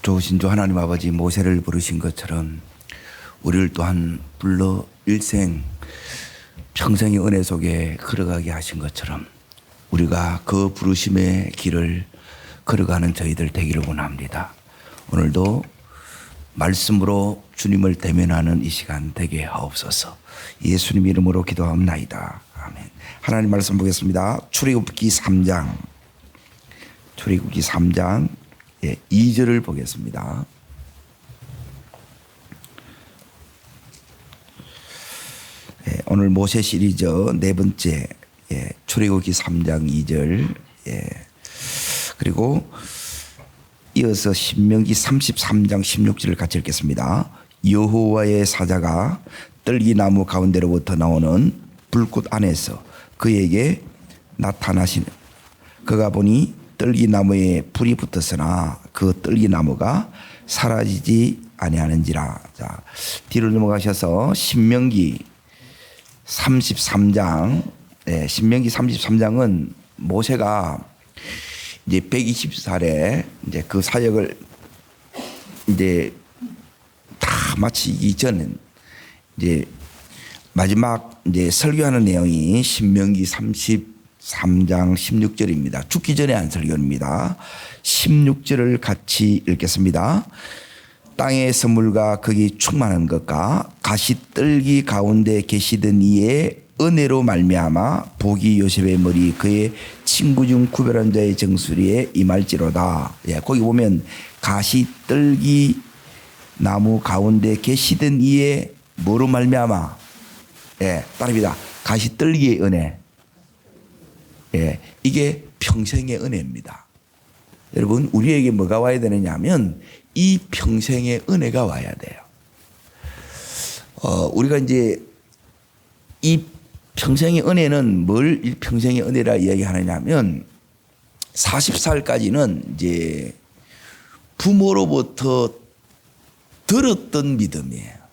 좋으신 주 하나님 아버지 모세를 부르신 것처럼 우리를 또한 불러 일생 평생의 은혜 속에 걸어가게 하신 것처럼 우리가 그 부르심의 길을 걸어가는 저희들 되기를 원합니다. 오늘도 말씀으로 주님을 대면하는 이 시간 되게 하옵소서. 예수님 이름으로 기도합나이다. 아멘. 하나님 말씀 보겠습니다. 출애굽기 3장 2절을 보겠습니다. 오늘 모세 시리즈 네 번째 출애굽기 3장 2절 그리고 이어서 신명기 33장 16절을 같이 읽겠습니다. 여호와의 사자가 떨기나무 가운데로부터 나오는 불꽃 안에서 그에게 나타나시는 그가 보니 떨기나무에 불이 붙었으나 그 떨기나무가 사라지지 아니하는지라. 자, 뒤로 넘어가셔서 신명기 33장 신명기 33장은 모세가 이제 120살에 이제 그 사역을 이제 다 마치기 전 이제 마지막 이제 설교하는 내용이 신명기 33장 16절입니다. 죽기 전에 한 설교입니다. 16절을 같이 읽겠습니다. 땅의 선물과 거기 충만한 것과 가시떨기 가운데 계시던 이의 은혜로 말미암아 복이 요셉의 머리 그의 친구 중 구별한 자의 정수리에 임할지로다. 거기 보면 가시떨기 나무 가운데 계시던 이의 뭐로 말미암아? 따릅니다. 가시떨기의 은혜. 이게 평생의 은혜입니다. 여러분, 우리에게 뭐가 와야 되느냐 하면 이 평생의 은혜가 와야 돼요. 우리가 이제 이 평생의 은혜는 뭘 평생의 은혜라 이야기하느냐 하면 40살까지는 이제 부모로부터 들었던 믿음이에요.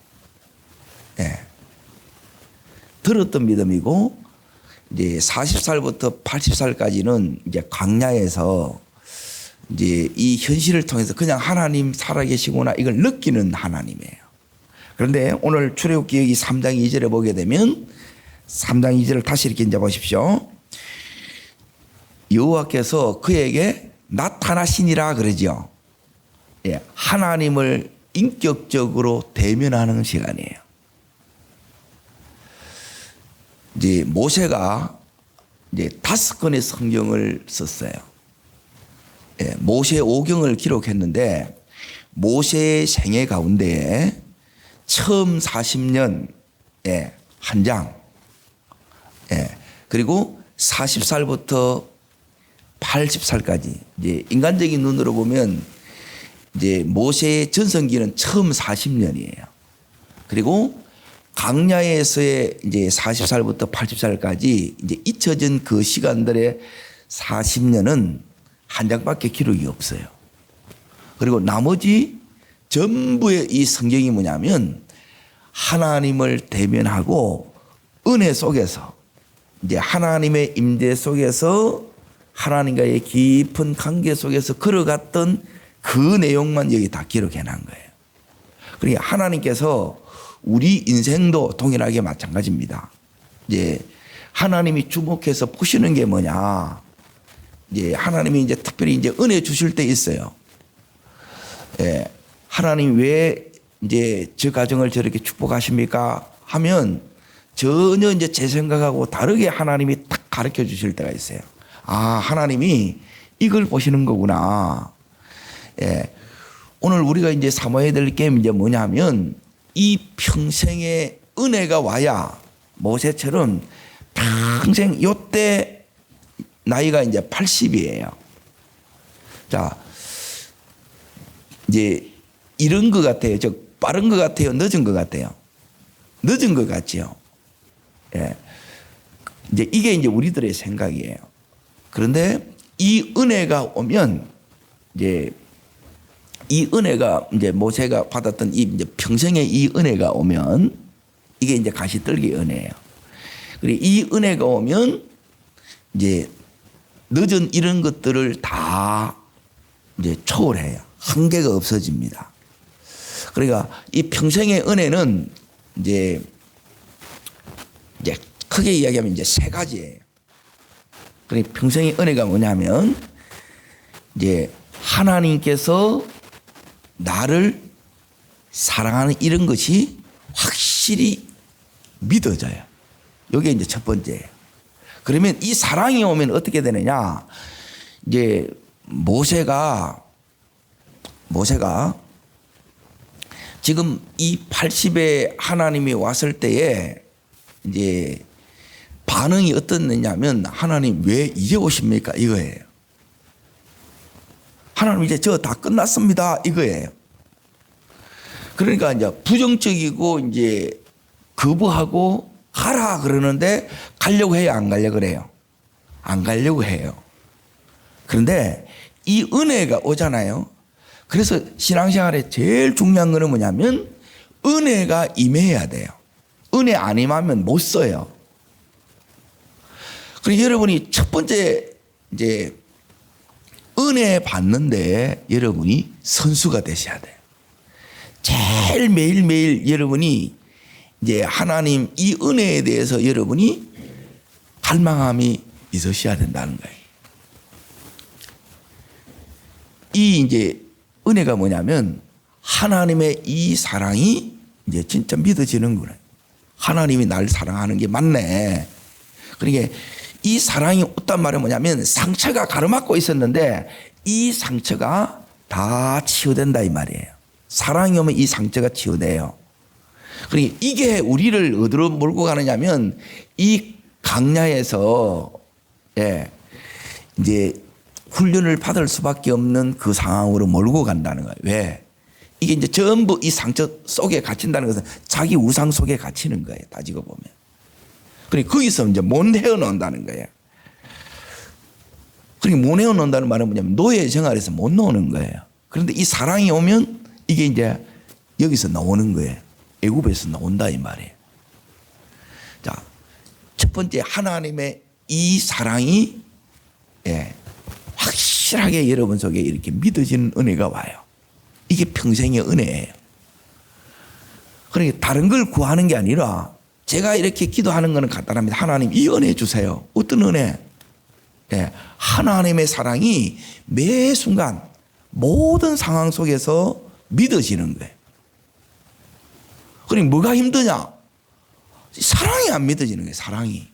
들었던 믿음이고 이제 40살부터 80살까지는 이제 광야에서 이제 이 현실을 통해서 그냥 하나님 살아계시구나 이걸 느끼는 하나님이에요. 그런데 오늘 출애굽기 3장 2절에 보게 되면 3장 2절을 다시 이렇게 이제 보십시오. 여호와께서 그에게 나타나시니라 그러죠. 하나님을 인격적으로 대면하는 시간이에요. 이제 모세가 이제 5권의 성경을 썼어요. 모세 오경을 기록했는데 모세의 생애 가운데에 처음 40년에 한 장, 그리고 40살부터 80살까지 이제 인간적인 눈으로 보면 이제 모세의 전성기는 처음 40년이에요. 그리고 광야에서의 이제 40살부터 80살까지 이제 잊혀진 그 시간들의 40년은 한 장밖에 기록이 없어요. 그리고 나머지 전부의 이 성경이 뭐냐면 하나님을 대면하고 은혜 속에서 이제 하나님의 임재 속에서 하나님과의 깊은 관계 속에서 걸어갔던 그 내용만 여기 다 기록해 놓은 거예요. 그러니까 하나님께서 우리 인생도 동일하게 마찬가지입니다. 이제 하나님이 주목해서 보시는 게 뭐냐? 이제 하나님이 이제 특별히 이제 은혜 주실 때 있어요. 하나님 왜 이제 저 가정을 저렇게 축복하십니까? 하면 전혀 이제 제 생각하고 다르게 하나님이 딱 가르쳐 주실 때가 있어요. 아, 하나님이 이걸 보시는 거구나. 오늘 우리가 이제 사모해야 될 게 이제 뭐냐면 이 평생의 은혜가 와야 모세처럼 평생 요때 나이가 이제 80이에요. 자, 이제 이런 것 같아요. 빠른 것 같아요. 늦은 것 같아요. 늦은 것 같지요. 이제 이게 이제 우리들의 생각이에요. 그런데 이 은혜가 오면 이제 이 은혜가 이제 모세가 받았던 이 이제 평생의 이 은혜가 오면 이게 이제 가시떨기 은혜예요. 그리고 이 은혜가 오면 이제 늦은 이런 것들을 다 이제 초월해요. 한계가 없어집니다. 그러니까 이 평생의 은혜는 이제 크게 이야기하면 이제 세 가지예요. 그러니까 평생의 은혜가 뭐냐면 이제 하나님께서 나를 사랑하는 이런 것이 확실히 믿어져요. 이게 이제 첫 번째예요. 그러면 이 사랑이 오면 어떻게 되느냐? 이제 모세가 지금 이 80에 하나님이 왔을 때에 이제 반응이 어떻느냐면 하나님 왜 이제 오십니까? 이거예요. 하나님 이제 저 다 끝났습니다. 이거예요. 그러니까 이제 부정적이고 이제 거부하고 가라 그러는데 가려고 해요? 안 가려고 그래요? 안 가려고 해요. 그런데 이 은혜가 오잖아요. 그래서 신앙생활에 제일 중요한 거는 뭐냐면 은혜가 임해야 돼요. 은혜 안 임하면 못 써요. 그리고 여러분이 첫 번째 이제 은혜 받는데 여러분이 선수가 되셔야 돼요. 제일 매일매일 여러분이 이제 하나님 이 은혜에 대해서 여러분이 갈망함이 있으셔야 된다는 거예요. 이 이제 은혜가 뭐냐면 하나님의 이 사랑이 이제 진짜 믿어지는 거예요. 하나님이 날 사랑하는 게 맞네. 그러니까 이 사랑이 없단 말은 뭐냐면 상처가 가로막고 있었는데 이 상처가 다 치유된다 이 말이에요. 사랑이 오면 이 상처가 치유돼요. 그러니까 이게 우리를 어디로 몰고 가느냐면 이 강야에서 이제 훈련을 받을 수밖에 없는 그 상황으로 몰고 간다는 거예요. 왜? 이게 이제 전부 이 상처 속에 갇힌다는 것은 자기 우상 속에 갇히는 거예요. 따지고 보면. 그러니까 거기서 이제 못 헤어놓는다는 거예요. 그러니까 못 헤어놓는다는 말은 뭐냐면 노예 생활에서 못 나오는 거예요. 그런데 이 사랑이 오면 이게 이제 여기서 나오는 거예요. 애굽에서 나온다 이 말이에요. 자, 첫 번째 하나님의 이 사랑이 확실하게 여러분 속에 이렇게 믿어지는 은혜가 와요. 이게 평생의 은혜예요. 그러니까 다른 걸 구하는 게 아니라 제가 이렇게 기도하는 것은 간단합니다. 하나님 이 은혜 주세요. 어떤 은혜? 하나님의 사랑이 매 순간 모든 상황 속에서 믿어지는 거예요. 그러니 뭐가 힘드냐? 사랑이 안 믿어지는 거예요. 사랑이.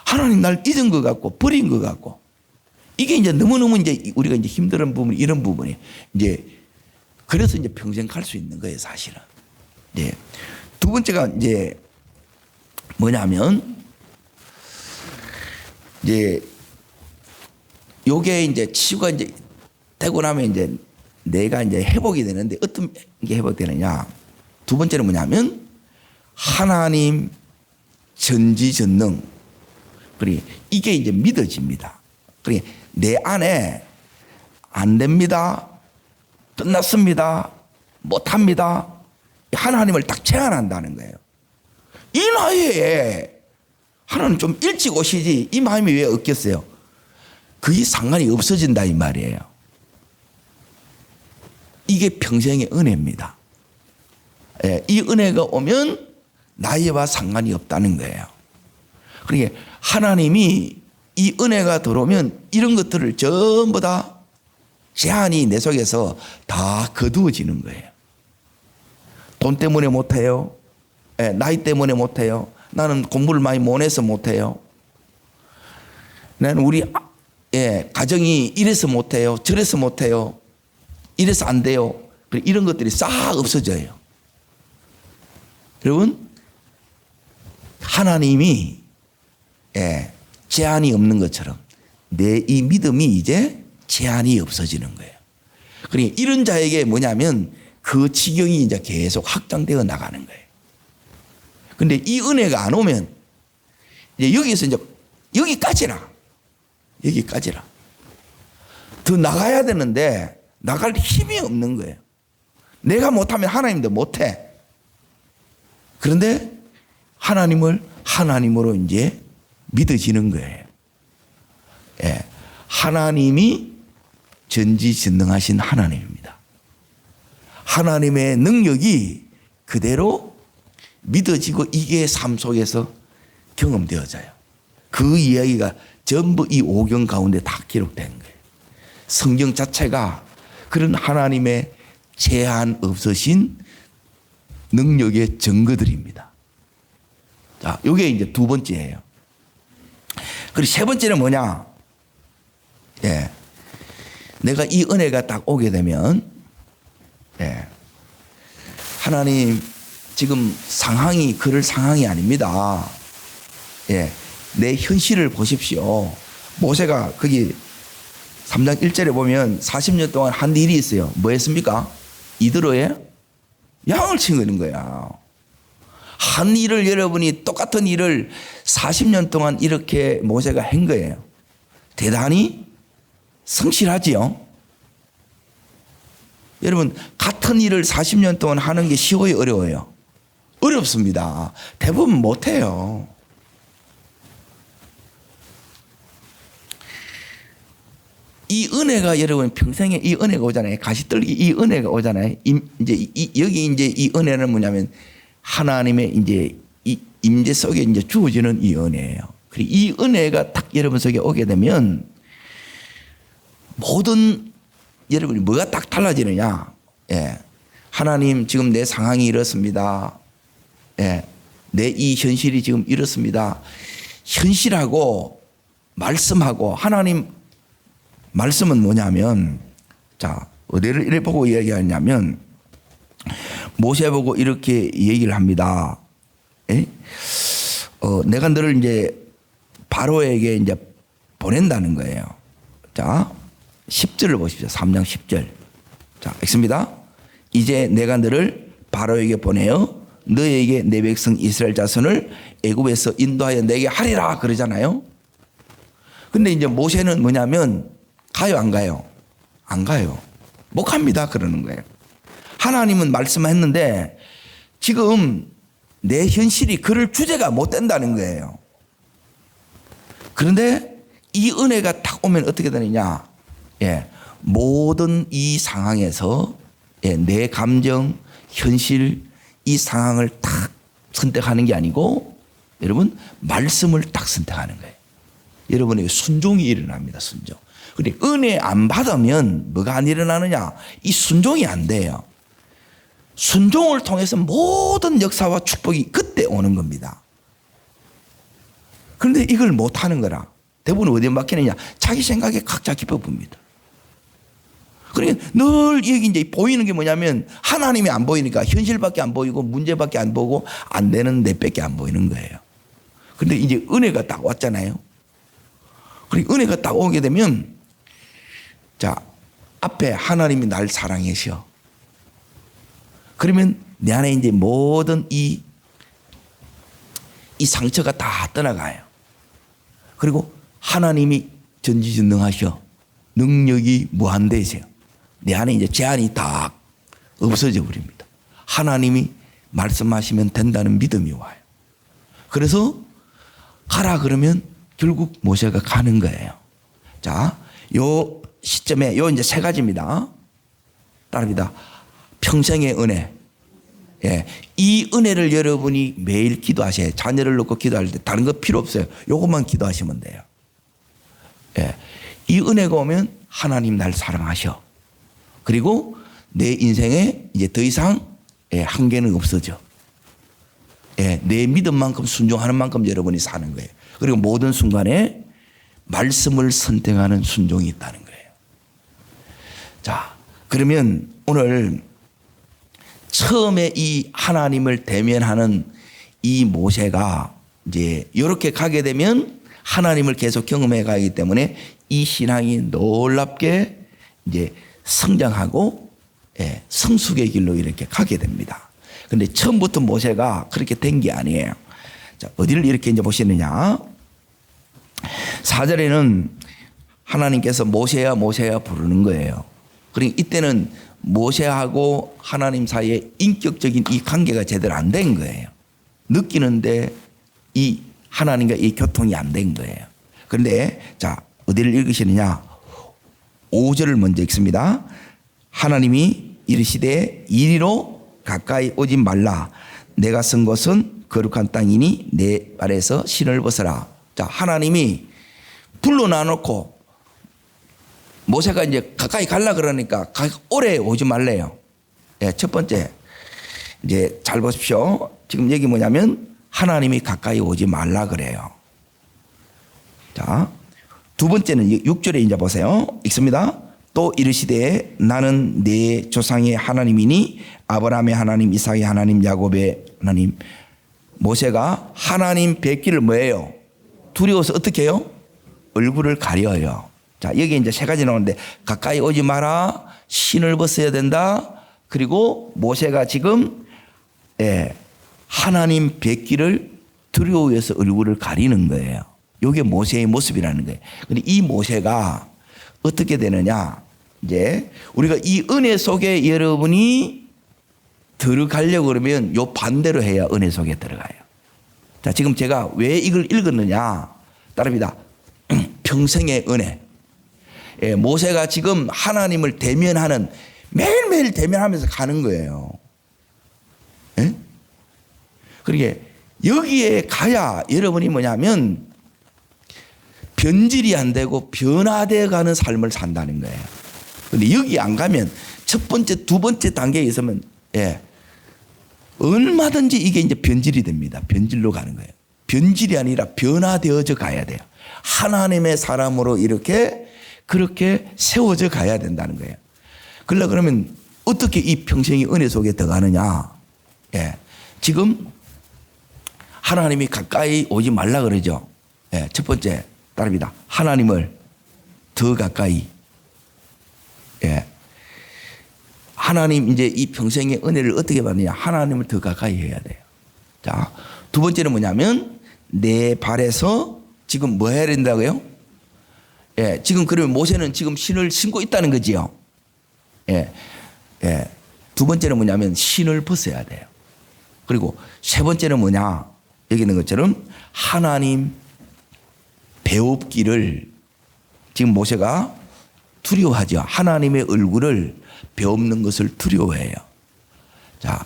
하나님 날 잊은 것 같고 버린 것 같고 이게 이제 너무너무 이제 우리가 이제 힘든 부분 이런 부분이 이제 그래서 이제 평생 갈 수 있는 거예요. 사실은. 두 번째가 이제 뭐냐면 이제 요게 이제 치유가 이제 되고 나면 이제 내가 이제 회복이 되는데 어떤 게 회복되느냐? 두 번째는 뭐냐면 하나님 전지전능. 그리 이게 이제 믿어집니다. 그리 내 안에 안 됩니다. 끝났습니다. 못합니다. 하나님을 딱 제한한다는 거예요. 이 나이에 하나님 좀 일찍 오시지 이 마음이 왜 없겠어요? 그게 상관이 없어진다 이 말이에요. 이게 평생의 은혜입니다. 이 은혜가 오면 나이와 상관이 없다는 거예요. 그러니까 하나님이 이 은혜가 들어오면 이런 것들을 전부 다 제한이 내 속에서 다 거두어지는 거예요. 돈 때문에 못해요. 나이 때문에 못해요. 나는 공부를 많이 못해서 못해요. 나는 우리 가정이 이래서 못해요. 저래서 못해요. 이래서 안 돼요. 이런 것들이 싹 없어져요. 여러분 하나님이 제한이 없는 것처럼 내 이 믿음이 이제 제한이 없어지는 거예요. 그러니까 이런 자에게 뭐냐면 그 지경이 이제 계속 확장되어 나가는 거예요. 근데 이 은혜가 안 오면 이제 여기서 이제 여기까지라 더 나가야 되는데 나갈 힘이 없는 거예요. 내가 못하면 하나님도 못해. 그런데 하나님을 하나님으로 이제 믿어지는 거예요. 하나님이 전지전능하신 하나님입니다. 하나님의 능력이 그대로 믿어지고 이게 삶 속에서 경험되어져요. 그 이야기가 전부 이 오경 가운데 다 기록된 거예요. 성경 자체가 그런 하나님의 제한 없으신 능력의 증거들입니다. 자, 이게 이제 두 번째예요. 그리고 세 번째는 뭐냐? 예. 내가 이 은혜가 딱 오게 되면, 예. 하나님, 지금 상황이 그럴 상황이 아닙니다. 예. 내 현실을 보십시오. 모세가 거기 3장 1절에 보면 40년 동안 한 일이 있어요. 뭐 했습니까? 이드로에 양을 치는 거야. 한 일을 여러분이 똑같은 일을 40년 동안 이렇게 모세가 한 거예요. 대단히 성실하지요. 여러분 같은 일을 40년 동안 하는 게 쉬워요, 어려워요? 어렵습니다. 대부분 못해요. 이 은혜가 여러분 평생에 이 은혜가 오잖아요. 가시떨기 이 은혜가 오잖아요. 이제 여기 이제 이 은혜는 뭐냐면 하나님의 이제 이 임재 속에 이제 주어지는 이 은혜예요. 그리고 이 은혜가 딱 여러분 속에 오게 되면 모든 여러분이 뭐가 딱 달라지느냐? 예. 하나님 지금 내 상황이 이렇습니다. 예. 내 이 현실이 지금 이렇습니다. 현실하고 말씀하고 하나님 말씀은 뭐냐면, 자, 어디를 이렇게 보고 이야기하냐면, 모세 보고 이렇게 얘기를 합니다. 예? 내가 너를 이제 바로에게 이제 보낸다는 거예요. 자, 10절을 보십시오. 3장 10절. 자, 읽습니다. 이제 내가 너를 바로에게 보내어 너에게 내 백성 이스라엘 자손을 애굽에서 인도하여 내게 하리라 그러잖아요. 근데 이제 모세는 뭐냐면 가요, 안 가요? 안 가요. 못 갑니다. 그러는 거예요. 하나님은 말씀했는데 지금 내 현실이 그럴 주제가 못 된다는 거예요. 그런데 이 은혜가 딱 오면 어떻게 되느냐? 예, 모든 이 상황에서 예, 내 감정, 현실, 이 상황을 딱 선택하는 게 아니고 여러분 말씀을 딱 선택하는 거예요. 여러분에게 순종이 일어납니다. 순종. 그런데 은혜 안 받으면 뭐가 안 일어나느냐? 이 순종이 안 돼요. 순종을 통해서 모든 역사와 축복이 그때 오는 겁니다. 그런데 이걸 못하는 거라. 대부분 어디에 막히느냐? 자기 생각에 각자 기뻐 봅니다. 그러니까 늘 여기 이제 보이는 게 뭐냐면 하나님이 안 보이니까 현실밖에 안 보이고 문제밖에 안 보고 안 되는 내밖에 안 보이는 거예요. 그런데 이제 은혜가 딱 왔잖아요. 그리고 은혜가 딱 오게 되면 자, 앞에 하나님이 날 사랑하셔. 그러면 내 안에 이제 모든 이 상처가 다 떠나가요. 그리고 하나님이 전지전능하셔. 능력이 무한대세요. 내 안에 이제 제한이 다 없어져 버립니다. 하나님이 말씀하시면 된다는 믿음이 와요. 그래서 가라 그러면 결국 모세가 가는 거예요. 자, 요 시점에 요 이제 세 가지입니다. 따릅니다. 평생의 은혜. 예. 이 은혜를 여러분이 매일 기도하셔야 해요. 자녀를 놓고 기도할 때 다른 거 필요 없어요. 요것만 기도하시면 돼요. 예. 이 은혜가 오면 하나님 날 사랑하셔. 그리고 내 인생에 이제 더 이상 예, 한계는 없어져. 예, 내 믿음만큼 순종하는 만큼 여러분이 사는 거예요. 그리고 모든 순간에 말씀을 선택하는 순종이 있다는 거예요. 자, 그러면 오늘 처음에 이 하나님을 대면하는 이 모세가 이제 이렇게 가게 되면 하나님을 계속 경험해 가기 때문에 이 신앙이 놀랍게 이제 성장하고 예, 성숙의 길로 이렇게 가게 됩니다. 그런데 처음부터 모세가 그렇게 된 게 아니에요. 자, 어디를 이렇게 이제 보시느냐? 4절에는 하나님께서 모세야 모세야 부르는 거예요. 그러니까 이때는 모세하고 하나님 사이에 인격적인 이 관계가 제대로 안 된 거예요. 느끼는데 이 하나님과 이 교통이 안 된 거예요. 그런데 자, 어디를 읽으시느냐? 5절을 먼저 읽습니다. 하나님이 이르시되 이리로 가까이 오지 말라. 내가 쓴 것은 거룩한 땅이니 내 발에서 신을 벗어라. 자, 하나님이 불러놔놓고 모세가 이제 가까이 가려 그러니까 오래 오지 말래요. 예, 첫 번째 이제 잘 보십시오. 지금 얘기 뭐냐면 하나님이 가까이 오지 말라 그래요. 자, 두 번째는 6절에 이제 보세요. 읽습니다. 또 이르시되 나는 네 조상의 하나님이니 아브라함의 하나님, 이삭의 하나님, 야곱의 하나님. 모세가 하나님 뵙기를 뭐예요? 두려워서 어떻게 해요? 얼굴을 가려요. 자, 여기 이제 세 가지 나오는데 가까이 오지 마라, 신을 벗어야 된다. 그리고 모세가 지금 하나님 뵙기를 두려워해서 얼굴을 가리는 거예요. 이게 모세의 모습이라는 거예요. 근데 이 모세가 어떻게 되느냐? 이제 우리가 이 은혜 속에 여러분이 들어가려고 그러면 요 반대로 해야 은혜 속에 들어가요. 자, 지금 제가 왜 이걸 읽었느냐? 따릅니다. 평생의 은혜. 예, 모세가 지금 하나님을 대면하는 매일매일 대면하면서 가는 거예요. 예? 그러게 여기에 가야 여러분이 뭐냐면 변질이 안 되고 변화되어 가는 삶을 산다는 거예요. 근데 여기 안 가면 첫 번째, 두 번째 단계에 있으면 얼마든지 이게 이제 변질이 됩니다. 변질로 가는 거예요. 변질이 아니라 변화되어져 가야 돼요. 하나님의 사람으로 이렇게 그렇게 세워져 가야 된다는 거예요. 그러면 어떻게 이 평생의 은혜 속에 들어가느냐? 지금 하나님이 가까이 오지 말라 그러죠. 첫 번째 따릅니다. 하나님을 더 가까이. 하나님 이제 이 평생의 은혜를 어떻게 받느냐? 하나님을 더 가까이 해야 돼요. 자, 두 번째는 뭐냐면 내 발에서 지금 뭐 해야 된다고요? 지금 그러면 모세는 지금 신을 신고 있다는 거지요. 두 번째는 뭐냐면 신을 벗어야 돼요. 그리고 세 번째는 뭐냐? 여기 있는 것처럼 하나님 배웁기를 지금 모세가 두려워하죠. 하나님의 얼굴을 배우는 것을 두려워해요. 자,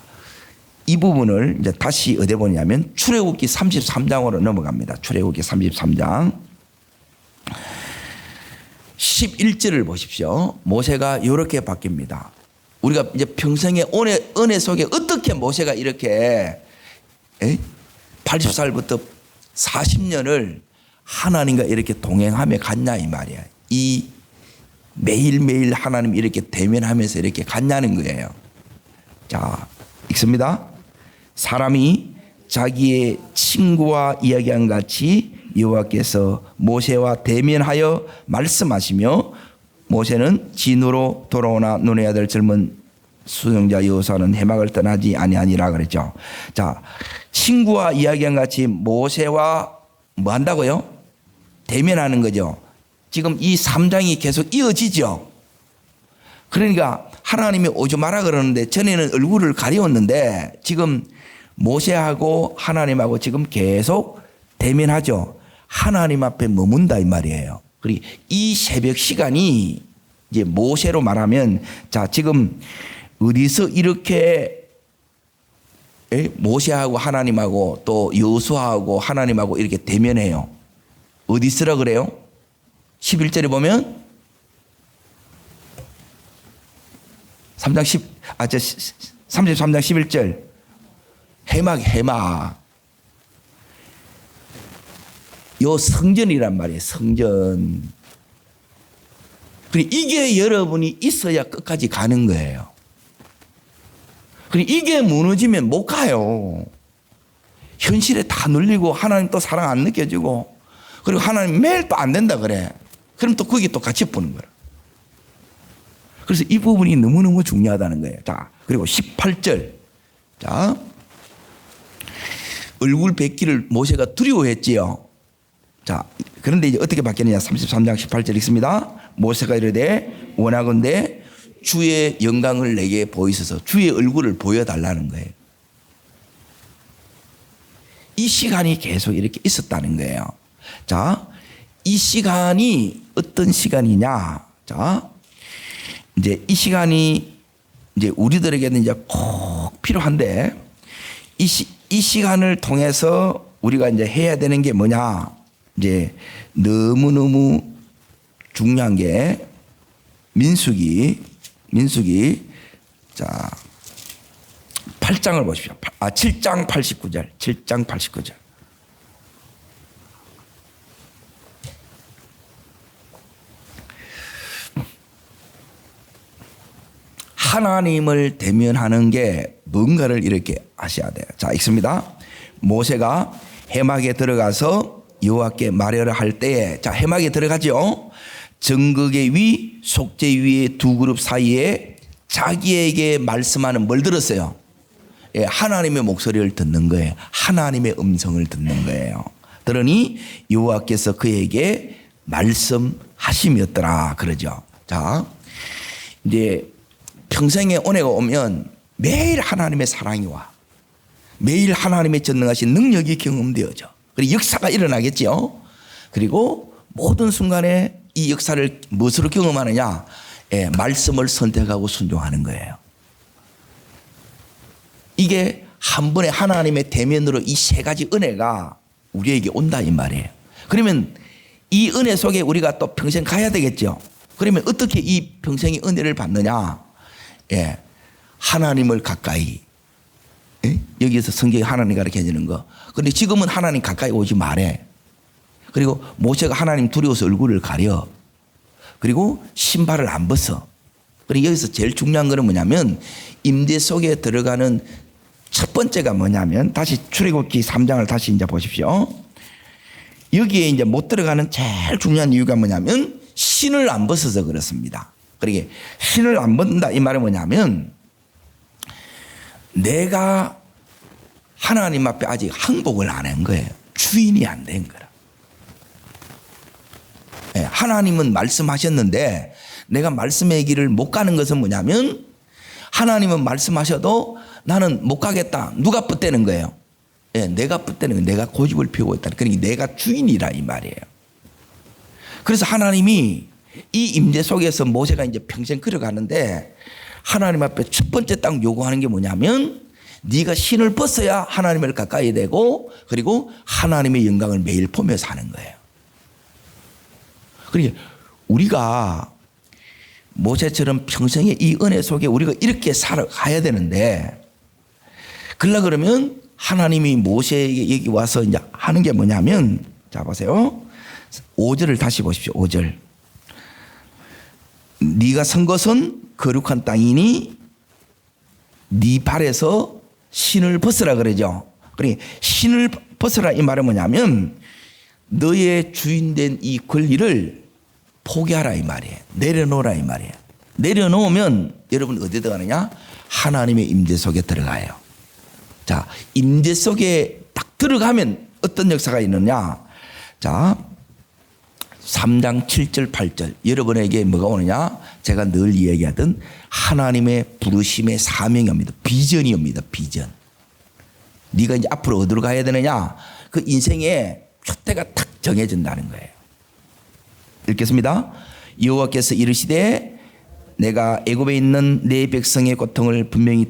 이 부분을 이제 다시 어디 보냐면 출애굽기 33장으로 넘어갑니다. 출애굽기 33장 11절을 보십시오. 모세가 이렇게 바뀝니다. 우리가 이제 평생의 은혜 속에 어떻게 모세가 이렇게 80살부터 40년을 하나님과 이렇게 동행하며 갔냐 이 말이야. 이 매일매일 하나님 이렇게 대면하면서 이렇게 갔냐는 거예요. 자, 읽습니다. 사람이 자기의 친구와 이야기한 같이 여호와께서 모세와 대면하여 말씀하시며 모세는 진으로 돌아오나 눈의 아들 젊은 수령자 여호수아는 해막을 떠나지 아니하니라 그랬죠. 자, 친구와 이야기한 같이 모세와 뭐 한다고요? 대면하는 거죠. 지금 이 3장이 계속 이어지죠. 그러니까 하나님이 오지 마라 그러는데 전에는 얼굴을 가려웠는데 지금 모세하고 하나님하고 지금 계속 대면하죠. 하나님 앞에 머문다 이 말이에요. 그리고 이 새벽 시간이 이제 모세로 말하면 자, 지금 어디서 이렇게 모세하고 하나님하고 또 여호수아하고 하나님하고 이렇게 대면해요. 어디서라 그래요? 11절에 보면 33장 11절 해막 요 성전이란 말이에요. 성전. 그리고 이게 여러분이 있어야 끝까지 가는 거예요. 그리고 이게 무너지면 못 가요. 현실에 다 눌리고 하나님 또 사랑 안 느껴지고 그리고 하나님 매일 또 안 된다 그래. 그럼 또 거기 또 같이 보는 거야. 그래서 이 부분이 너무너무 중요하다는 거예요. 자, 그리고 18절. 자, 얼굴 뵙기를 모세가 두려워했지요. 자, 그런데 이제 어떻게 바뀌느냐? 33장 18절 읽습니다. 모세가 이르되 원하건대 주의 영광을 내게 보이소서. 주의 얼굴을 보여달라는 거예요. 이 시간이 계속 이렇게 있었다는 거예요. 자, 이 시간이 어떤 시간이냐? 자, 이제 이 시간이 이제 우리들에게는 이제 꼭 필요한데 이 시간을 통해서 우리가 이제 해야 되는 게 뭐냐? 이제 너무너무 중요한 게 민수기 자 8장을 보십시오. 7장 89절. 7장 89절. 하나님을 대면하는 게 뭔가를 이렇게 아셔야 돼요. 자, 읽습니다. 모세가 해막에 들어가서 여호와께 말하려 할 때에, 자, 해막에 들어가죠. 정극의 위, 속죄 위의 두 그룹 사이에 자기에게 말씀하는 뭘 들었어요? 예, 하나님의 목소리를 듣는 거예요. 하나님의 음성을 듣는 거예요. 들으니 여호와께서 그에게 말씀하심이었더라 그러죠. 자, 이제 평생에 은혜가 오면 매일 하나님의 사랑이 와. 매일 하나님의 전능하신 능력이 경험되어져. 그리고 역사가 일어나겠죠. 그리고 모든 순간에 이 역사를 무엇으로 경험하느냐? 예, 말씀을 선택하고 순종하는 거예요. 이게 한 번에 하나님의 대면으로 이 세 가지 은혜가 우리에게 온다 이 말이에요. 그러면 이 은혜 속에 우리가 또 평생 가야 되겠죠. 그러면 어떻게 이 평생의 은혜를 받느냐? 예, 하나님을 가까이. 예? 여기서 성경에 하나님 가르쳐주는 거. 그런데 지금은 하나님 가까이 오지 말해. 그리고 모세가 하나님 두려워서 얼굴을 가려. 그리고 신발을 안 벗어. 그리고 여기서 제일 중요한 거는 뭐냐면 임재 속에 들어가는 첫 번째가 뭐냐면 다시 출애굽기 3장을 다시 이제 보십시오. 여기에 이제 못 들어가는 제일 중요한 이유가 뭐냐면 신을 안 벗어서 그렇습니다. 그러게 신을 안 벗는다 이 말은 뭐냐면 내가 하나님 앞에 아직 항복을 안 한 거예요. 주인이 안 된 거라. 네, 하나님은 말씀하셨는데 내가 말씀의 길을 못 가는 것은 뭐냐면 하나님은 말씀하셔도 나는 못 가겠다. 누가 붙대는 거예요? 네, 내가 붙대는 거예요. 내가 고집을 피우고 있다. 그러니까 내가 주인이라 이 말이에요. 그래서 하나님이 이 임재 속에서 모세가 이제 평생 걸어가는데 하나님 앞에 첫 번째 딱 요구하는 게 뭐냐면 네가 신을 벗어야 하나님을 가까이 되고 그리고 하나님의 영광을 매일 보며 사는 거예요. 그러니까 우리가 모세처럼 평생의 이 은혜 속에 우리가 이렇게 살아가야 되는데 그러려 그러면 하나님이 모세에게 여기 와서 이제 하는 게 뭐냐면 자 보세요. 5절을 다시 보십시오. 5절. 네가 선 것은 거룩한 땅이니 네 발에서 신을 벗으라 그러죠. 그러니까 신을 벗으라 이 말은 뭐냐면 너의 주인된 이 권리를 포기하라 이 말이에요. 내려놓으라 이 말이에요. 내려놓으면 여러분 어디에 들어가느냐? 하나님의 임재 속에 들어가요. 자, 임재 속에 딱 들어가면 어떤 역사가 있느냐? 자, 3장 7절 8절 여러분에게 뭐가 오느냐? 제가 늘 이야기하던 하나님의 부르심의 사명이 옵니다. 비전이 옵니다. 비전. 네가 이제 앞으로 어디로 가야 되느냐? 그 인생의 표대가 탁 정해진다는 거예요. 읽겠습니다. 여호와께서 이르시되 내가 애굽에 있는 내 백성의 고통을 분명히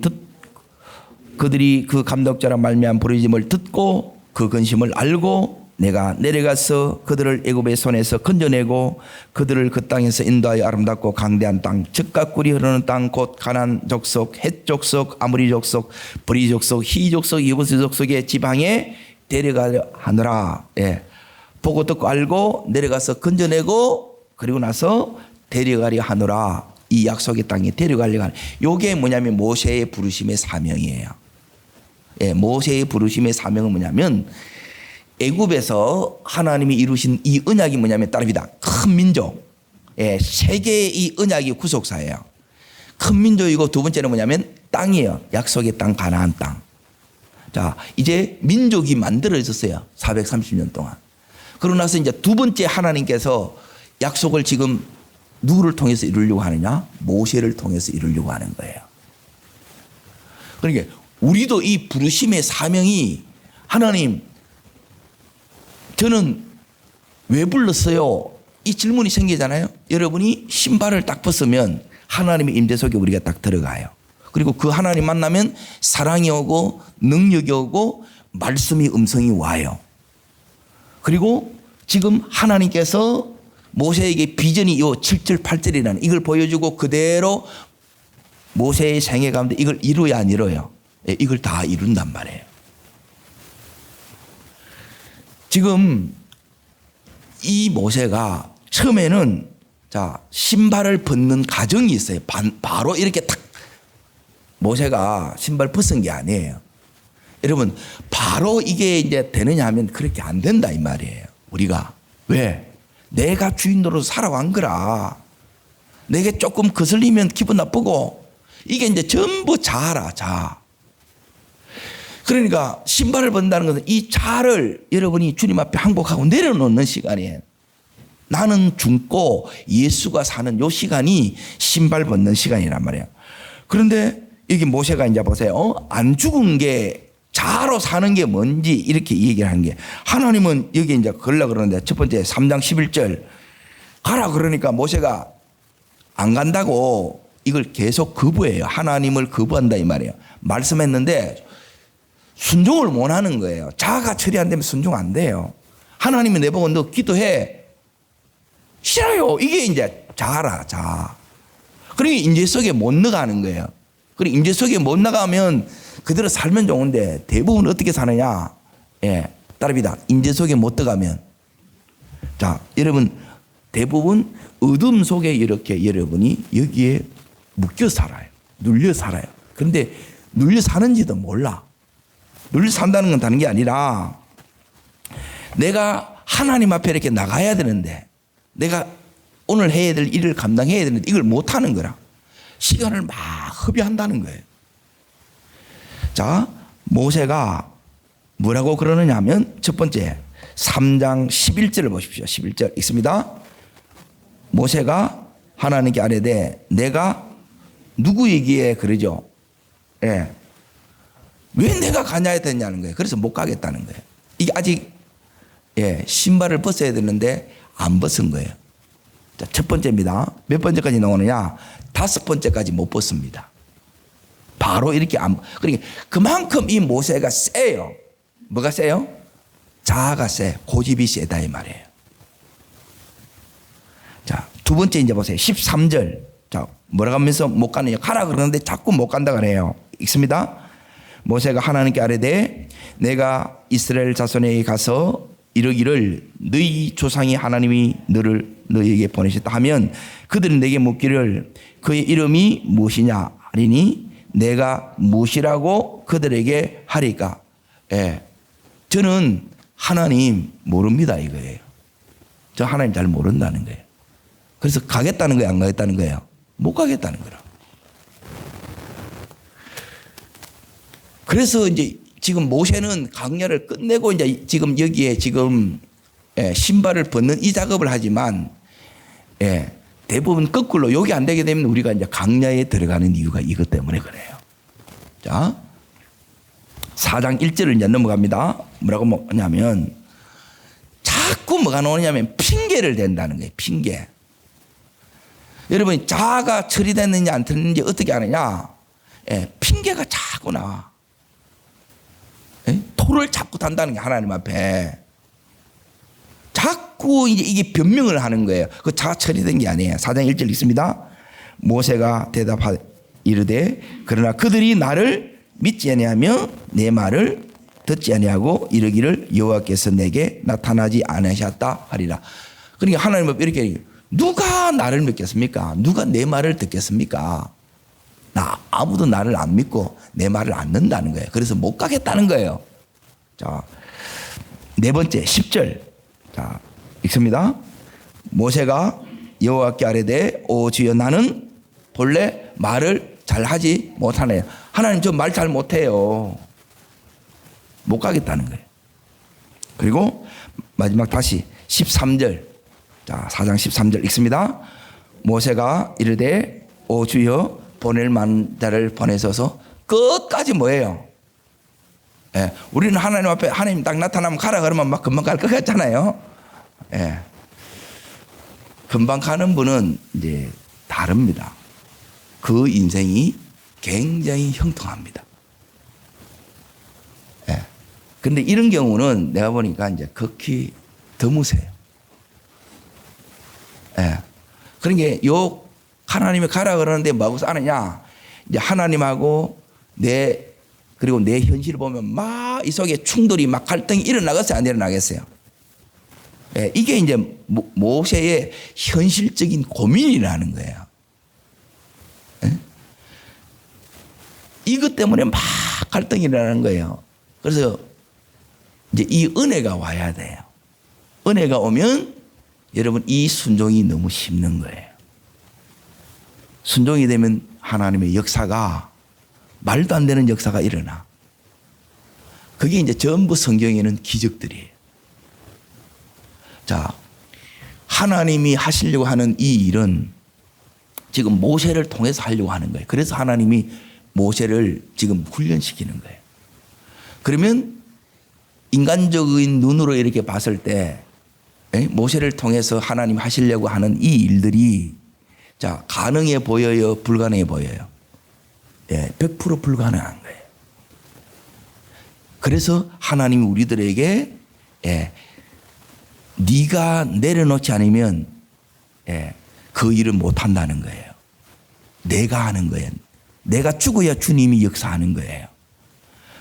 그들이 그 감독자라 말미암은 부르짖음을 듣고 그 근심을 알고 내가 내려가서 그들을 애굽의 손에서 건져내고 그들을 그 땅에서 인도하여 아름답고 강대한 땅 젖과 꿀이 흐르는 땅 곧 가나안 족속 헷 족속 아모리 족속 브리 족속 히 족속 여부스 족속의 지방에 데려가려 하노라. 예. 보고 듣고 알고 내려가서 건져내고 그리고 나서 데려가려 하노라. 이 약속의 땅에 데려가려고 하는 요게 뭐냐면 모세의 부르심의 사명이에요. 예, 모세의 부르심의 사명은 뭐냐면 애굽에서 하나님이 이루신 이 언약이 뭐냐면 따릅니다. 큰 민족. 예, 세계의 이 언약이 구속사예요. 큰 민족이고 두 번째는 뭐냐면 땅이에요. 약속의 땅 가나안 땅. 자, 이제 민족이 만들어졌어요. 430년 동안. 그러고 나서 이제 두 번째 하나님께서 약속을 지금 누구를 통해서 이루려고 하느냐? 모세를 통해서 이루려고 하는 거예요. 그러니까 우리도 이 부르심의 사명이 하나님 저는 왜 불렀어요? 이 질문이 생기잖아요. 여러분이 신발을 딱 벗으면 하나님의 임재 속에 우리가 딱 들어가요. 그리고 그 하나님 만나면 사랑이 오고 능력이 오고 말씀이 음성이 와요. 그리고 지금 하나님께서 모세에게 비전이 요 7절 8절이라는 이걸 보여주고 그대로 모세의 생애 가운데 이걸 이루어야 안 이루어요? 이걸 다 이룬단 말이에요. 지금 이 모세가 처음에는 자 신발을 벗는 과정이 있어요. 바로 이렇게 탁 모세가 신발 벗은 게 아니에요. 여러분 바로 이게 이제 되느냐 하면 그렇게 안 된다 이 말이에요. 우리가 왜? 내가 주인 노릇 살아간 거라. 내게 조금 거슬리면 기분 나쁘고 이게 이제 전부 자아라 자. 그러니까 신발을 벗는다는 것은 이 자아를 여러분이 주님 앞에 항복하고 내려놓는 시간이에요. 나는 죽고 예수가 사는 요 시간이 신발 벗는 시간이란 말이에요. 그런데 여기 모세가 이제 보세요. 안 죽은 게 자아로 사는 게 뭔지 이렇게 얘기를 하는 게 하나님은 여기 이제 걸으려고 그러는데 첫 번째 3장 11절 가라 그러니까 모세가 안 간다고 이걸 계속 거부해요. 하나님을 거부한다 이 말이에요. 말씀했는데 순종을 못 하는 거예요. 자아가 처리 안 되면 순종 안 돼요. 하나님이 내보고 너 기도해. 싫어요. 이게 이제 자아라, 자아. 그러니까 임재 속에 못 나가는 거예요. 그리고 임재 속에 못 나가면 그대로 살면 좋은데 대부분 어떻게 사느냐? 예, 따릅니다. 임재 속에 못 들어가면. 자, 여러분 대부분 어둠 속에 이렇게 여러분이 여기에 묶여 살아요. 눌려 살아요. 그런데 눌려 사는지도 몰라. 눌려 산다는 건 다른 게 아니라 내가 하나님 앞에 이렇게 나가야 되는데 내가 오늘 해야 될 일을 감당해야 되는데 이걸 못하는 거라. 시간을 막 허비한다는 거예요. 자, 모세가 뭐라고 그러느냐 하면 첫 번째 3장 11절을 보십시오. 11절 읽습니다. 모세가 하나님께 아뢰되 내가 누구이기에 그러죠. 예. 왜 내가 가냐 했냐는 거예요. 그래서 못 가겠다는 거예요. 이게 아직 예, 신발을 벗어야 되는데 안 벗은 거예요. 자, 첫 번째입니다. 몇 번째까지 나오느냐? 5번째까지 못 벗습니다. 바로 이렇게 그러니까 그만큼 이 모세가 세요. 뭐가 세요? 자아가 세. 고집이 세다 이 말이에요. 자, 두 번째 이제 보세요. 13절. 자, 뭐라고 하면서 못 가느냐? 가라 그러는데 자꾸 못 간다 그래요. 읽습니다. 모세가 하나님께 아뢰되 내가 이스라엘 자손에게 가서 이르기를 너희 조상의 하나님이 너를 너희에게 보내셨다 하면 그들은 내게 묻기를 그의 이름이 무엇이냐 하리니 내가 무엇이라고 그들에게 하리까. 예. 저는 하나님 모릅니다 이거예요. 저 하나님 잘 모른다는 거예요. 그래서 가겠다는 거예요 안 가겠다는 거예요? 못 가겠다는 거라. 그래서 이제 지금 모세는 강야를 끝내고 이제 지금 여기에 지금 신발을 벗는 이 작업을 하지만 대부분 거꾸로 여기 안 되게 되면 우리가 이제 강야에 들어가는 이유가 이것 때문에 그래요. 자, 4장 1절을 이제 넘어갑니다. 뭐라고 하냐면 자꾸 뭐가 나오냐면 핑계를 댄다는 거예요. 핑계. 여러분 자아가 처리됐느냐 안 됐는지 어떻게 아느냐? 핑계가 자꾸 나와. 토를 자꾸 단다는 게 하나님 앞에 자꾸 이제 이게 변명을 하는 거예요. 그 자아 처리된 게 아니에요. 4장 1절 읽습니다. 모세가 대답하 이르되 그러나 그들이 나를 믿지 아니하며 내 말을 듣지 아니하고 이르기를 여호와께서 내게 나타나지 않으셨다 하리라. 그러니까 하나님 앞에 이렇게 누가 나를 믿겠습니까? 누가 내 말을 듣겠습니까? 아무도 나를 안 믿고 내 말을 안 듣는다는 거예요. 그래서 못 가겠다는 거예요. 자, 네 번째 10절. 자, 읽습니다. 모세가 여호와께 아뢰되 오 주여 나는 본래 말을 잘하지 못하네요. 하나님 저 말 잘 못해요. 못 가겠다는 거예요. 그리고 마지막 다시 13절. 자, 4장 13절 읽습니다. 모세가 이르되 오 주여 보낼 만한 자를 보내셔서 끝까지 뭐예요? 우리는 하나님 앞에 하나님 딱 나타나면 가라 그러면 막 금방 갈 것 같잖아요. 금방 가는 분은 이제 다릅니다. 그 인생이 굉장히 형통합니다. 예. 근데 이런 경우는 내가 보니까 이제 극히 드무세요. 예. 그러니까 요 하나님이 가라 그러는데 뭐하고 싸느냐? 이제 하나님하고 그리고 내 현실을 보면 막 이 속에 충돌이 막 갈등이 일어나겠어요? 안 일어나겠어요? 예. 이게 이제 모세의 현실적인 고민이라는 거예요. 예? 이것 때문에 막 갈등이 일어나는 거예요. 그래서 이제 이 은혜가 와야 돼요. 은혜가 오면 여러분 이 순종이 너무 쉽는 거예요. 순종이 되면 하나님의 역사가 말도 안 되는 역사가 일어나. 그게 이제 전부 성경에는 기적들이에요. 자, 하나님이 하시려고 하는 이 일은 지금 모세를 통해서 하려고 하는 거예요. 그래서 하나님이 모세를 지금 훈련시키는 거예요. 그러면 인간적인 눈으로 이렇게 봤을 때 모세를 통해서 하나님 하시려고 하는 이 일들이 자, 가능해 보여요? 불가능해 보여요? 예, 100% 불가능한 거예요. 그래서 하나님이 우리들에게 네가 내려놓지 않으면 그 일을 못 한다는 거예요. 내가 하는 거예요. 내가 죽어야 주님이 역사하는 거예요.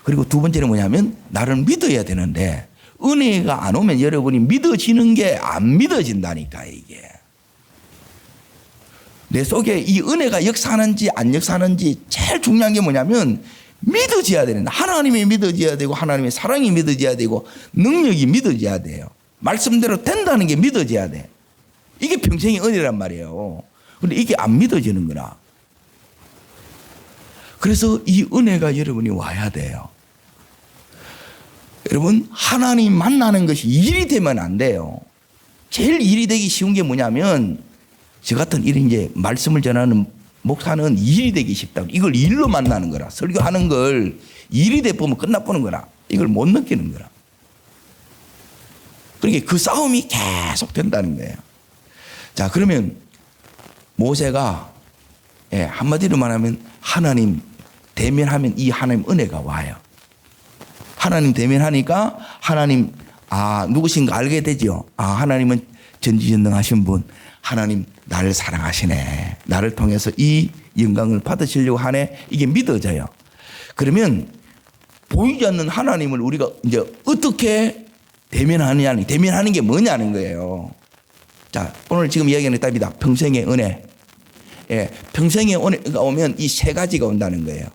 그리고 두 번째는 뭐냐면 나를 믿어야 되는데 은혜가 안 오면 여러분이 믿어지는 게 안 믿어진다니까 이게. 내 속에 이 은혜가 역사하는지 안 역사하는지 제일 중요한 게 뭐냐면 믿어져야 되는데 하나님이 믿어져야 되고 하나님의 사랑이 믿어져야 되고 능력이 믿어져야 돼요. 말씀대로 된다는 게 믿어져야 돼. 이게 평생의 은혜란 말이에요. 그런데 이게 안 믿어지는 거라. 그래서 이 은혜가 여러분이 와야 돼요. 여러분 하나님 만나는 것이 일이 되면 안 돼요. 제일 일이 되기 쉬운 게 뭐냐면 저 같은 이런 이제 말씀을 전하는 목사는 일이 되기 쉽다고. 이걸 일로 만나는 거라. 설교하는 걸 일이 돼 보면 끝나보는 거라. 이걸 못 느끼는 거라. 그러니까 그 싸움이 계속 된다는 거예요. 자, 그러면 모세가 한마디로 말하면 하나님 대면하면 이 하나님 은혜가 와요. 하나님 대면하니까 하나님 누구신가 알게 되죠. 하나님은 전지전능하신 분. 하나님 나를 사랑하시네. 나를 통해서 이 영광을 받으시려고 하네. 이게 믿어져요. 그러면 보이지 않는 하나님을 우리가 이제 어떻게 대면하느냐, 대면하는 게 뭐냐는 거예요. 자, 오늘 지금 이야기하는 답이다. 평생의 은혜. 평생의 은혜가 오면 이 세 가지가 온다는 거예요.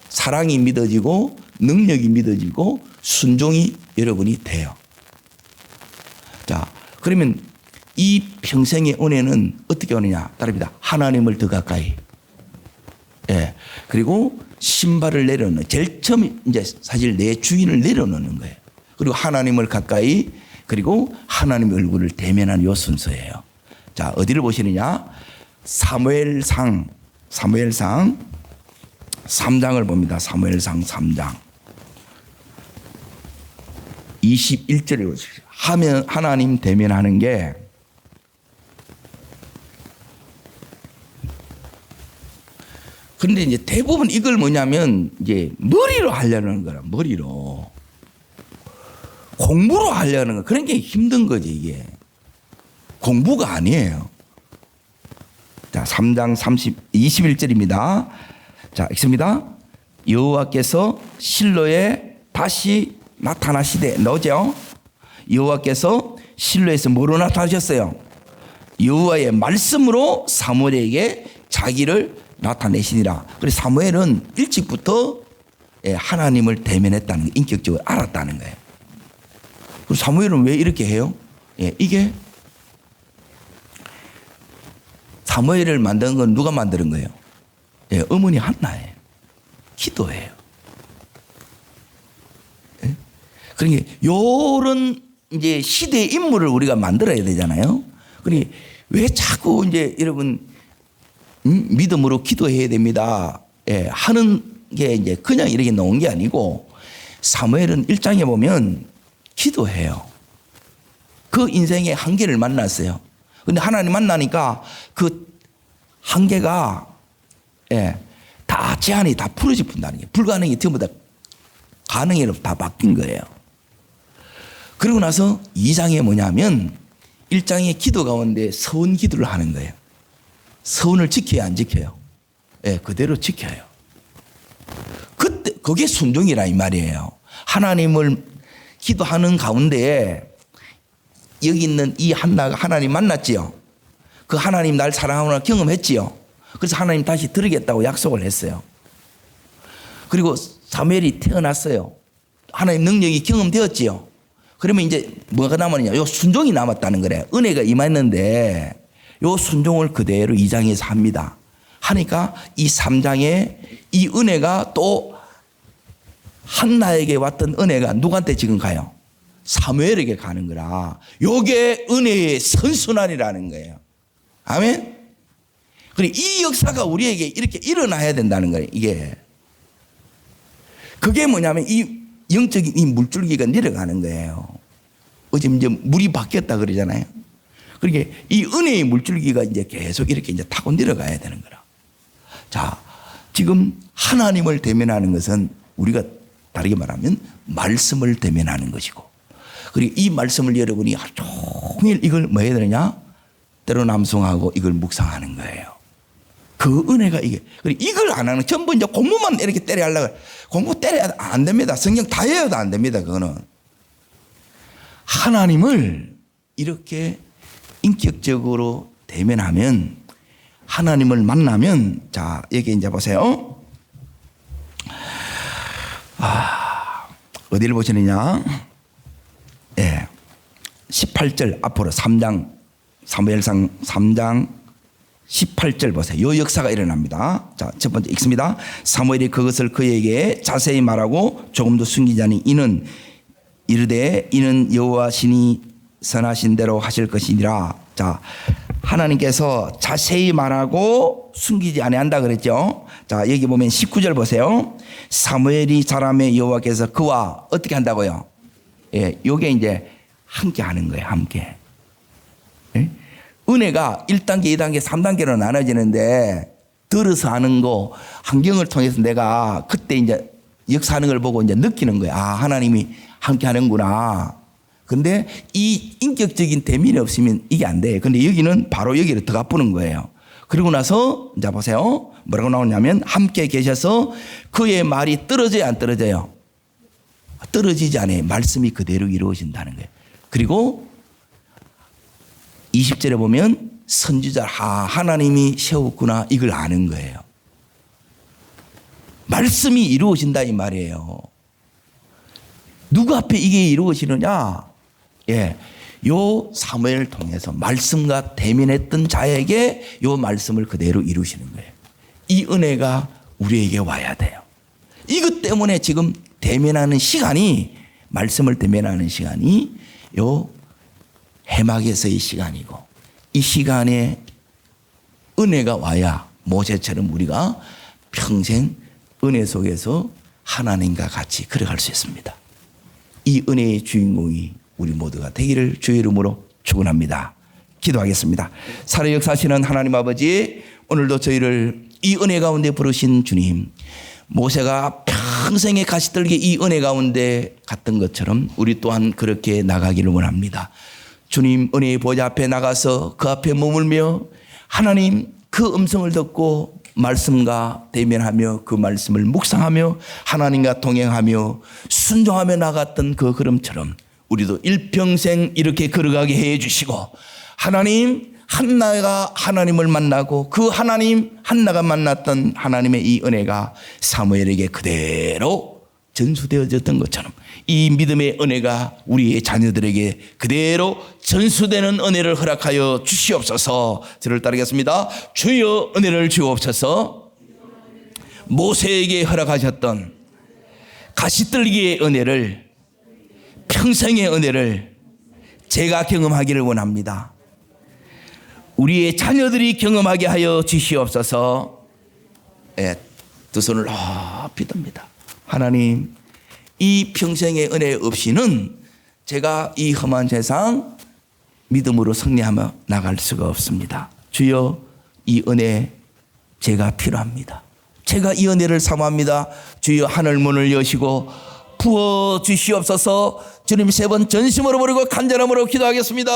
사랑이 믿어지고 능력이 믿어지고 순종이 여러분이 돼요. 자, 그러면 이 평생의 은혜는 어떻게 오느냐? 따릅니다. 하나님을 더 가까이. 그리고 신발을 내려놓는. 제일 처음 이제 사실 내 주인을 내려놓는 거예요. 그리고 하나님을 가까이 그리고 하나님의 얼굴을 대면하는 요 순서예요. 자, 어디를 보시느냐? 사무엘상 3장을 봅니다. 사무엘상 3장. 21절에 보십시오. 하나님 대면하는 게 그런데 이제 대부분 이걸 뭐냐면 이제 머리로 하려는 거라. 머리로. 공부로 하려는 거. 그런 게 힘든 거지 이게. 공부가 아니에요. 자, 3장 21절입니다. 자, 읽습니다. 여호와께서 실로에 다시 나타나시되 너죠? 여호와께서 실로에서 뭐로 나타나셨어요? 여호와의 말씀으로 사무엘에게 자기를 나타내시니라. 그래서 사무엘은 일찍부터 하나님을 대면했다는 게 인격적으로 알았다는 거예요. 그리고 사무엘은 왜 이렇게 해요? 이게 사무엘을 만든 건 누가 만드는 거예요? 어머니 한나예요. 기도예요. 그러니까 요런 이제 시대의 인물을 우리가 만들어야 되잖아요. 그러니 왜 자꾸 이제 여러분 믿음으로 기도해야 됩니다. 하는 게 이제 그냥 이렇게 나온 게 아니고 사무엘은 1장에 보면 기도해요. 그 인생의 한계를 만났어요. 근데 하나님 만나니까 그 한계가 예, 다 제한이 다 풀어진다는 게 불가능이 전부 다 가능으로 다 바뀐 거예요. 그러고 나서 2장에 뭐냐면 1장의 기도 가운데 서원 기도를 하는 거예요. 서원을 지켜야 안 지켜요? 예, 그대로 지켜요. 그때 그게 순종이라 이 말이에요. 하나님을 기도하는 가운데 여기 있는 이 한나가 하나님 만났지요. 그 하나님 날 사랑하구나 경험했지요. 그래서 하나님 다시 드리겠다고 약속을 했어요. 그리고 사무엘이 태어났어요. 하나님 능력이 경험되었지요. 그러면 이제 뭐가 남았느냐? 요 순종이 남았다는 거래요. 은혜가 임했는데 요 순종을 그대로 2장에서 합니다. 하니까 이 3장에 이 은혜가 또 한나에게 왔던 은혜가 누구한테 지금 가요? 사무엘에게 가는 거라. 요게 은혜의 선순환이라는 거예요. 아멘? 그리고 이 역사가 우리에게 이렇게 일어나야 된다는 거예요. 이게. 그게 뭐냐면 이 영적인 이 물줄기가 내려가는 거예요. 어제 이제 물이 바뀌었다 그러잖아요. 그러니까 이 은혜의 물줄기가 이제 계속 이렇게 이제 타고 내려가야 되는 거라. 자, 지금 하나님을 대면하는 것은 우리가 다르게 말하면 말씀을 대면하는 것이고, 그리고 이 말씀을 여러분이 하루 종일 이걸 뭐 해야 되느냐? 때로 남송하고 이걸 묵상하는 거예요. 그 은혜가 이게. 그리고 이걸 안 하는, 전부 이제 공부만 이렇게 때려 하려고. 공부 때려야 안 됩니다. 성경 다 해야도 안 됩니다. 그거는. 하나님을 이렇게 인격적으로 대면하면, 하나님을 만나면, 자, 여기 이제 보세요. 어디를 보시느냐? 예. 18절 앞으로 3장, 사무엘상 3장 18절 보세요. 요 역사가 일어납니다. 자, 첫 번째 읽습니다. 사무엘이 그것을 그에게 자세히 말하고 조금도 숨기지 않니 이는 이르되 이는 여호와 신이 선하신 대로 하실 것이니라. 자, 하나님께서 자세히 말하고 숨기지 아니한다 그랬죠. 자, 여기 보면 19절 보세요. 사무엘이 자라매 여호와께서 그와 어떻게 한다고요? 예, 요게 이제 함께 하는 거예요. 함께. 예? 은혜가 1단계, 2단계, 3단계로 나눠지는데 들어서 하는 거, 환경을 통해서 내가 그때 이제 역사하는 걸 보고 이제 느끼는 거예요. 아, 하나님이 함께 하는구나. 근데 이 인격적인 대면이 없으면 이게 안 돼. 근데 여기는 바로 여기를 들어가 보는 거예요. 그리고 나서 이제 보세요. 뭐라고 나오냐면 함께 계셔서 그의 말이 떨어져야 안 떨어져요? 떨어지지 않아요. 말씀이 그대로 이루어진다는 거예요. 그리고 20절에 보면 선지자, 하나님이 세웠구나 이걸 아는 거예요. 말씀이 이루어진다 이 말이에요. 누구 앞에 이게 이루어지느냐? 예, 요 사무엘을 통해서 말씀과 대면했던 자에게 요 말씀을 그대로 이루시는 거예요. 이 은혜가 우리에게 와야 돼요. 이것 때문에 지금 대면하는 시간이, 말씀을 대면하는 시간이 요 해막에서의 시간이고, 이 시간에 은혜가 와야 모세처럼 우리가 평생 은혜 속에서 하나님과 같이 걸어갈 수 있습니다. 이 은혜의 주인공이 우리 모두가 되기를 주의 이름으로 축원합니다. 기도하겠습니다. 살아 역사하시는 하나님 아버지, 오늘도 저희를 이 은혜 가운데 부르신 주님, 모세가 평생의 가시떨기 이 은혜 가운데 갔던 것처럼 우리 또한 그렇게 나가기를 원합니다. 주님 은혜의 보좌 앞에 나가서 그 앞에 머물며 하나님 그 음성을 듣고 말씀과 대면하며 그 말씀을 묵상하며 하나님과 동행하며 순종하며 나갔던 그 걸음처럼 우리도 일평생 이렇게 걸어가게 해 주시고, 하나님 한나가 하나님을 만나고 그 하나님 한나가 만났던 하나님의 이 은혜가 사무엘에게 그대로 전수되어졌던 것처럼 이 믿음의 은혜가 우리의 자녀들에게 그대로 전수되는 은혜를 허락하여 주시옵소서. 저를 따르겠습니다. 주여 은혜를 주옵소서. 모세에게 허락하셨던 가시떨기의 은혜를, 평생의 은혜를 제가 경험하기를 원합니다. 우리의 자녀들이 경험하게 하여 주시옵소서. 예, 두 손을 높이 듭니다. 하나님, 이 평생의 은혜 없이는 제가 이 험한 세상 믿음으로 승리하며 나갈 수가 없습니다. 주여 이 은혜 제가 필요합니다. 제가 이 은혜를 사모합니다. 주여 하늘 문을 여시고 부어 주시옵소서. 주님 3번 전심으로 부르고 간절함으로 기도하겠습니다.